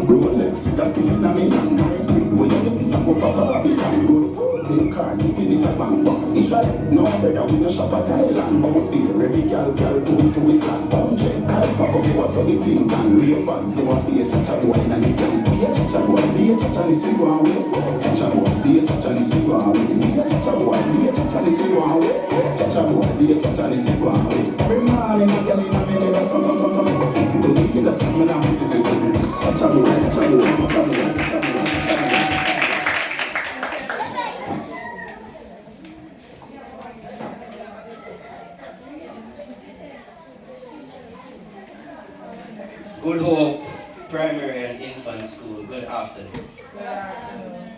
Rolex, that's the phenomenon. When you get it from up above, it can good food. Take cars, infinite at bank. Italy, no better with the shop at Thailand. Out there, every girl do so we slap. Check cars, pack up, what's so the thing done. Real fans, you want be a cha-cha boy in a nigga. Be a cha-cha boy, be a cha-cha ni sweet one way. Cha-cha boy, be a cha-cha ni sweet one way. Be a cha-cha boy, be a cha-cha ni sweet one way. Cha-cha boy, be a cha-cha ni sweet one way. Every morning, I get in a minute, that's some. To the niggas, that's me now. Cha-cha boy, cha-cha boy, cha-cha boy, cha-cha boy. Good Hope Primary and Infant School, good afternoon. Good afternoon.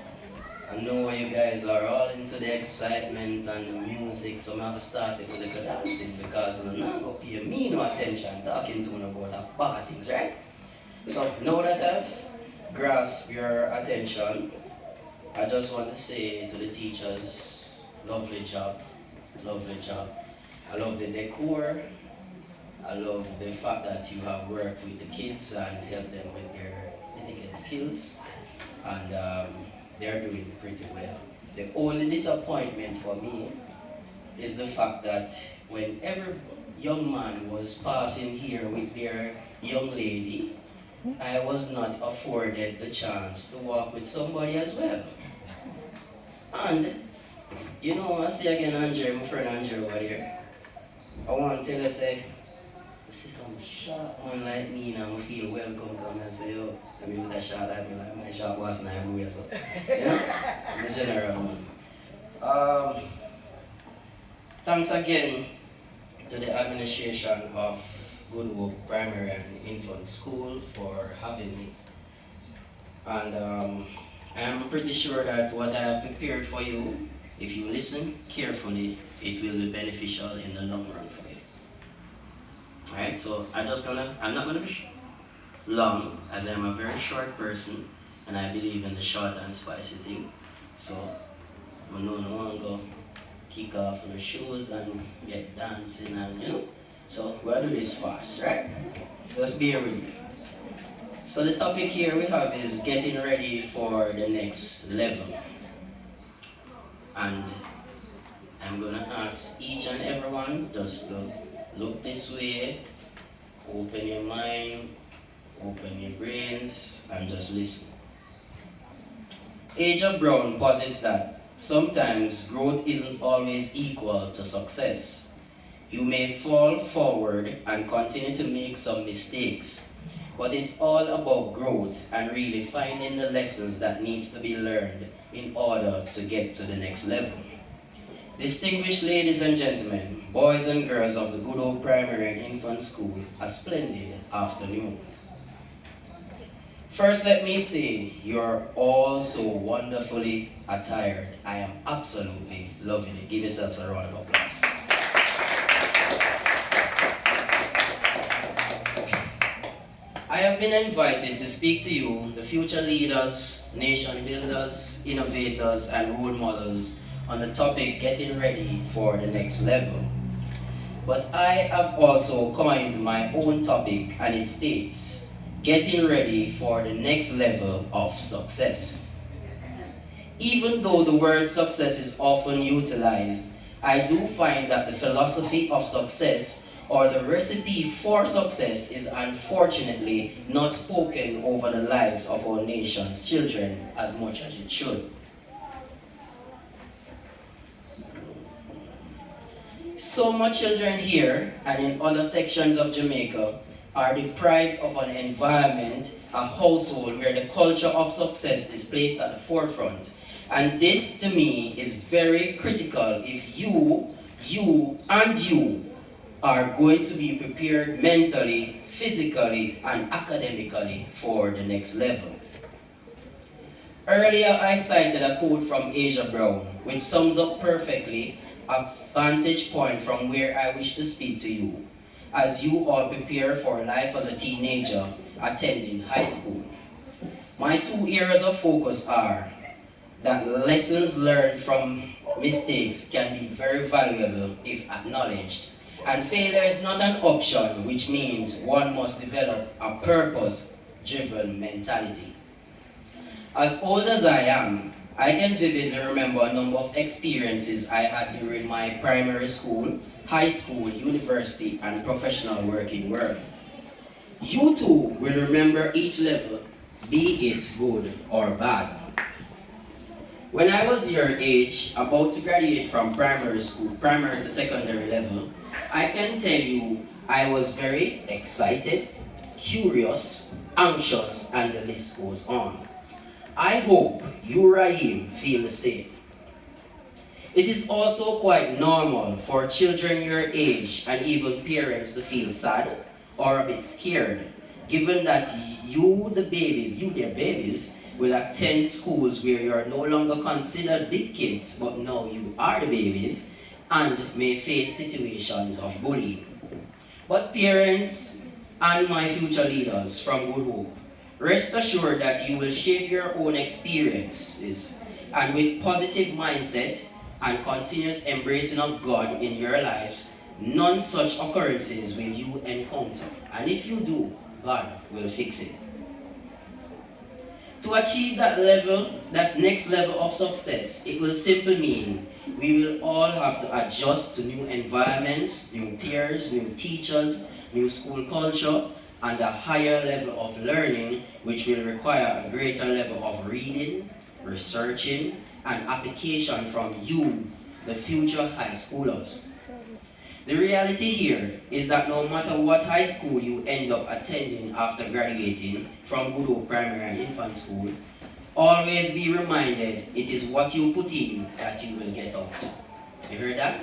I know you guys are all into the excitement and the music, so I'm going to start with the dancing because I'm not going to pay me no attention talking to you about the bad things, right? So now that I've grasped your attention, I just want to say to the teachers, lovely job, lovely job. I love the decor. I love the fact that you have worked with the kids and helped them with their etiquette skills, and they're doing pretty well. The only disappointment for me is the fact that when every young man was passing here with their young lady, I was not afforded the chance to walk with somebody as well. And, you know, I see again Andrew, my friend Andrew over here. I want to tell you, say, see some sharp one like me now, I feel welcome come and say, oh, let me with a shot like me, like my sharp was now I'm so. You know? I'm a general man. Thanks again to the administration of Good Hope Primary and Infant School for having me. And I am pretty sure that what I have prepared for you, if you listen carefully, it will be beneficial in the long run for you. Alright, so I'm not gonna be long, as I'm a very short person and I believe in the short and spicy thing. So I know no one go kick off your shoes and get dancing and you know. So we'll do this fast, right? Just bear with me. So the topic here we have is getting ready for the next level. And I'm gonna ask each and everyone just to look this way, open your mind, open your brains, and just listen. Aja Brown posits that sometimes growth isn't always equal to success. You may fall forward and continue to make some mistakes, but it's all about growth and really finding the lessons that needs to be learned in order to get to the next level. Distinguished ladies and gentlemen, boys and girls of the Good Hope Primary and Infant School, a splendid afternoon. First, let me say, you're all so wonderfully attired. I am absolutely loving it. Give yourselves a round of applause. I have been invited to speak to you, the future leaders, nation builders, innovators, and role models on the topic getting ready for the next level. But I have also coined my own topic, and it states, getting ready for the next level of success. Even though the word success is often utilized, I do find that the philosophy of success or the recipe for success is unfortunately not spoken over the lives of our nation's children as much as it should. So much children here and in other sections of Jamaica are deprived of an environment, a household where the culture of success is placed at the forefront. And this to me is very critical if you are going to be prepared mentally, physically, and academically for the next level. Earlier I cited a quote from Aja Brown, which sums up perfectly a vantage point from where I wish to speak to you, as you all prepare for life as a teenager attending high school. My two areas of focus are that lessons learned from mistakes can be very valuable if acknowledged, and failure is not an option, which means one must develop a purpose driven mentality. As old as I am, I can vividly remember a number of experiences I had during my primary school, high school, university, and professional working world. You too will remember each level, be it good or bad. When I was your age, about to graduate from primary school, primary to secondary level, I can tell you I was very excited, curious, anxious, and the list goes on. I hope you, Rahim, feel the same. It is also quite normal for children your age and even parents to feel sad or a bit scared, given that you, their babies, will attend schools where you are no longer considered big kids, but now you are the babies, and may face situations of bullying. But parents and my future leaders from Good Hope, rest assured that you will shape your own experiences and with positive mindset and continuous embracing of God in your lives, none such occurrences will you encounter. And if you do, God will fix it. To achieve that level, that next level of success, it will simply mean we will all have to adjust to new environments, new peers, new teachers, new school culture, and a higher level of learning, which will require a greater level of reading, researching, and application from you, the future high schoolers. The reality here is that no matter what high school you end up attending after graduating from Good Hope Primary and Infant School, always be reminded it is what you put in that you will get out. You heard that?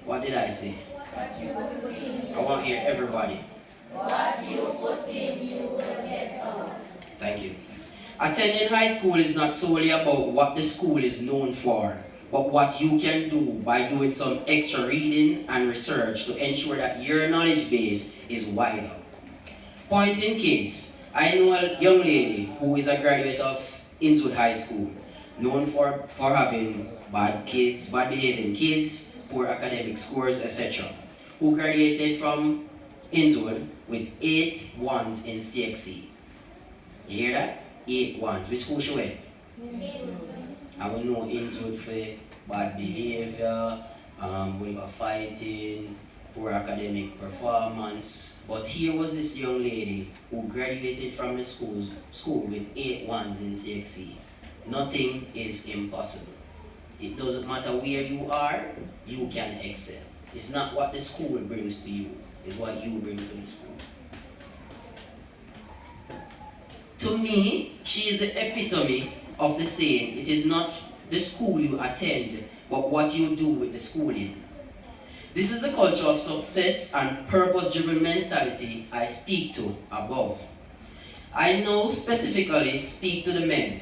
What did I say? What you put in. I want to hear everybody. What you put in, you will get out. Thank you. Attending high school is not solely about what the school is known for, but what you can do by doing some extra reading and research to ensure that your knowledge base is wider. Point in case, I know a young lady who is a graduate of Innswood High School, known for having bad behaving kids, poor academic scores, etc., who graduated from Innswood with 8 1s in CXC. You hear that? 8 1s. Which school she went? And we know Innswood for bad behavior, fighting, poor academic performance. But here was this young lady who graduated from the school with 8 1s in CXC. Nothing is impossible. It doesn't matter where you are, you can excel. It's not what the school brings to you, it's what you bring to the school. To me, she is the epitome of the saying, it is not the school you attend, but what you do with the schooling. This is the culture of success and purpose-driven mentality I speak to above. I now specifically speak to the men,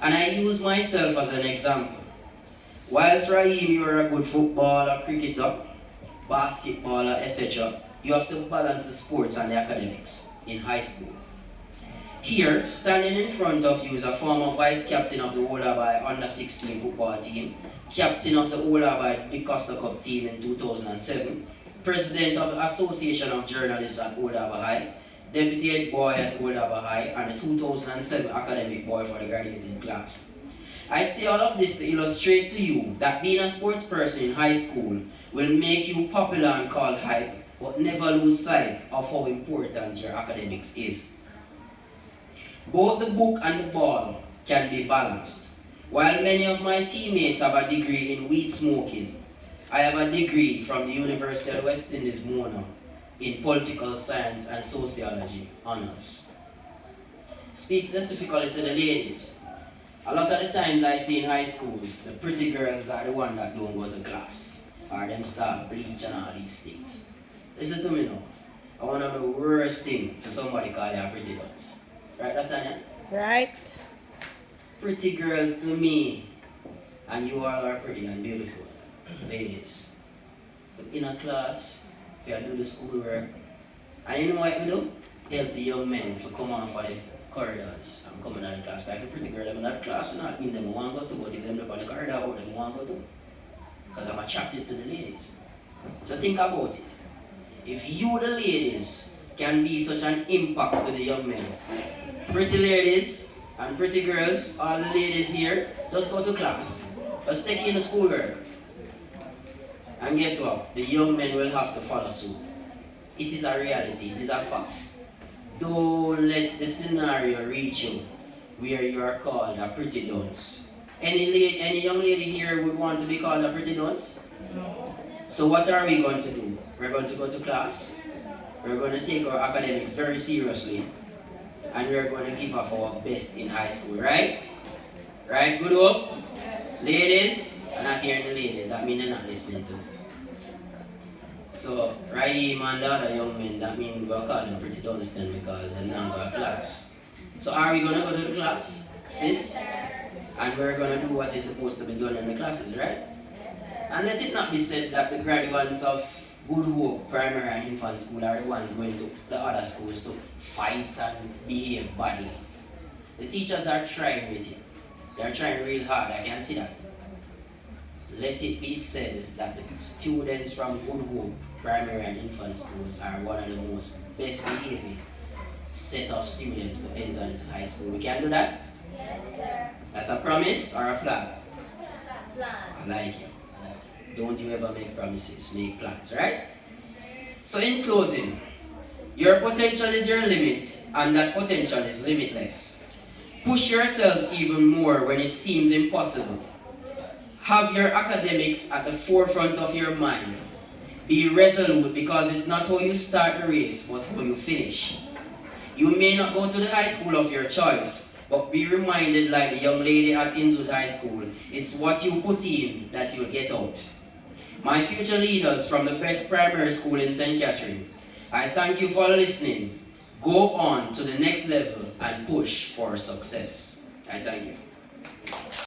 and I use myself as an example. Whilst Rahim, you are a good footballer, cricketer, basketballer, etc., you have to balance the sports and the academics in high school. Here, standing in front of you is a former vice captain of the Olabai under-16 football team, captain of the Olabai Big Costa Cup team in 2007, president of the Association of Journalists at Olabai High, deputy head boy at Olabai High, and a 2007 academic boy for the graduating class. I say all of this to illustrate to you that being a sports person in high school will make you popular and called hype, but never lose sight of how important your academics is. Both the book and the ball can be balanced. While many of my teammates have a degree in weed smoking, I have a degree from the University of West Indies, Mona, in political science and sociology honors. Speak specifically to the ladies. A lot of the times I see in high schools, the pretty girls are the ones that don't go to class, or them start bleach and all these things. Listen to me now. One of the worst things for somebody call you a pretty nuts. Right, Latanya? Right. Pretty girls to me, and you all are pretty and beautiful, ladies. In a class, if you do the schoolwork, and you know what we do? Help the young men to come off of the corridors and come in the class. Like a pretty girl, I'm in that class, not in them, I want to go to, but if them up on the corridor, I want to go to. Because I'm attracted to the ladies. So think about it. If you, the ladies, can be such an impact to the young men. Pretty ladies and pretty girls, all the ladies here, just go to class. Just take in the schoolwork. And guess what? The young men will have to follow suit. It is a reality, it is a fact. Don't let the scenario reach you where you are called a pretty dunce. Any young lady here would want to be called a pretty dunce? No. So what are we going to do? We're going to go to class. We're going to take our academics very seriously. And we're going to give up our best in high school, right? Right, good hope? Ladies, I'm not hearing the ladies, that means they're not listening to me. So, Raheem and the other young men, that means we're calling them pretty dunce then because they're not going to class. So are we going to go to the class, sis? And we're going to do what is supposed to be done in the classes, right? And let it not be said that the graduates of Good Hope Primary and Infant School are the ones going to the other schools to fight and behave badly. The teachers are trying with it. They're trying real hard, I can see that. Let it be said that the students from Good Hope Primary and Infant Schools are one of the most best behaving set of students to enter into high school. We can do that? Yes, sir. That's a promise or a plan? Plan. I like you. Don't you ever make promises, make plans, right? So in closing, your potential is your limit and that potential is limitless. Push yourselves even more when it seems impossible. Have your academics at the forefront of your mind. Be resolute because it's not how you start the race, but how you finish. You may not go to the high school of your choice, but be reminded like the young lady at Inwood High School, it's what you put in that you'll get out. My future leaders from the best primary school in St. Catherine, I thank you for listening. Go on to the next level and push for success. I thank you.